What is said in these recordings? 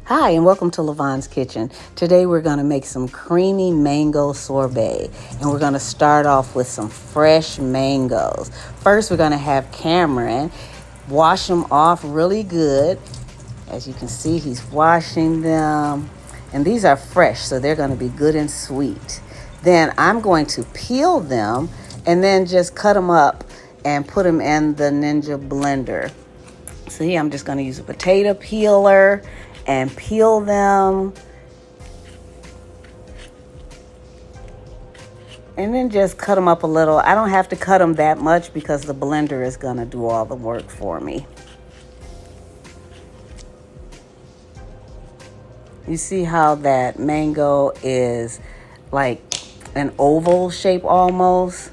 Hi, and welcome to Lavonne's Kitchen. Today we're going to make some creamy mango sorbet, and we're going to start off with some fresh mangoes. First, we're going to have Cameron wash them off really good. As you can see, he's washing them, and these are fresh, so they're going to be good and sweet. Then I'm going to peel them and then just cut them up and put them in the Ninja blender. So here I'm just going to use a potato peeler and peel them, and then just cut them up a little. I don't have to cut them that much because the blender is going to do all the work for me. You see how that mango is like an oval shape almost?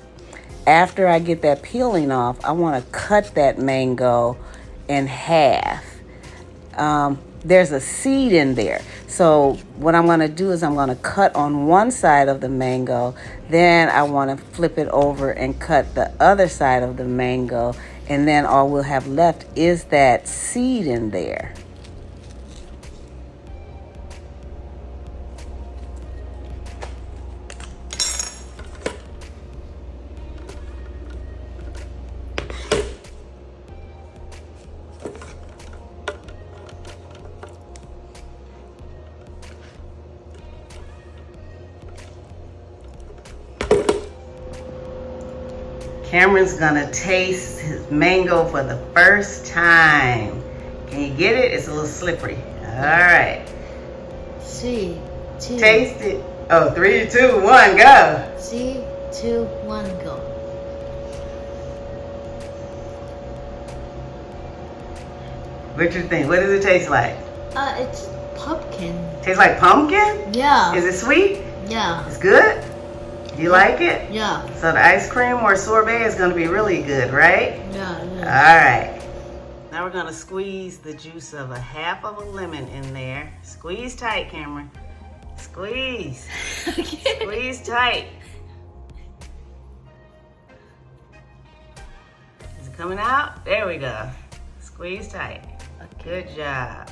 After I get that peeling off, I want to cut that mango in half. There's a seed in there. So what I'm going to do is I'm going to cut on one side of the mango. Then I want to flip it over and cut the other side of the mango. And then all we'll have left is that seed in there. Cameron's gonna taste his mango for the first time. Can you get it? It's a little slippery. All right. Three, two. Taste it. Oh, 3, 2, 1, go. 3, 2, 1, go. What you think? What does it taste like? It's pumpkin. Tastes like pumpkin? Yeah. Is it sweet? Yeah. It's good? You like it? Yeah. So the ice cream or sorbet is gonna be really good, right? Yeah. All right. Now we're gonna squeeze the juice of a half of a lemon in there. Squeeze tight, Cameron. Squeeze. Squeeze tight. Is it coming out? There we go. Squeeze tight. Good job.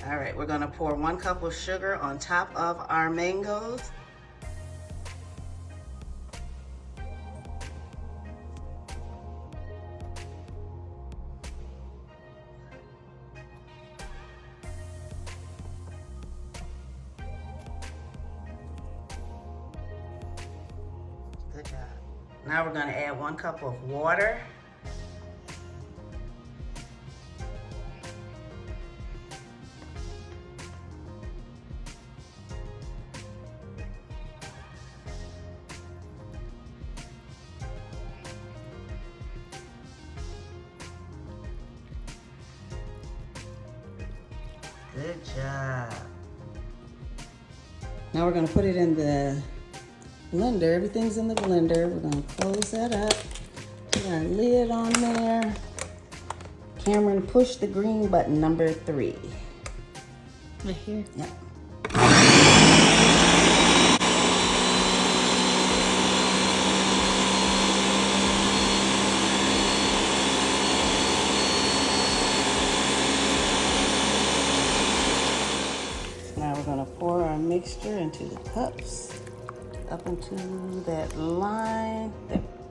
All right, we're gonna pour 1 cup of sugar on top of our mangoes. Good job. Now we're going to add 1 cup of water. Good job. Now we're going to put it in the blender. Everything's in the blender. We're going to close that up. Put our lid on there. Cameron, push the green button, number 3. Right here? Yep. Now we're going to pour our mixture into the cups, up into that line.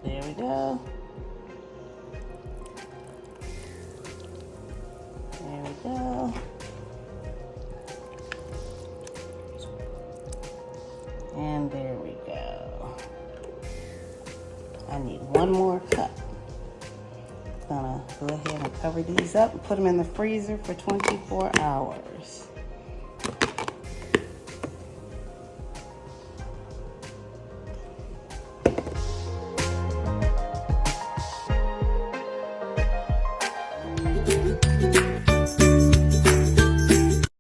There we go. There we go. And there we go. I need 1 more cup. Gonna go ahead and cover these up and put them in the freezer for 24 hours.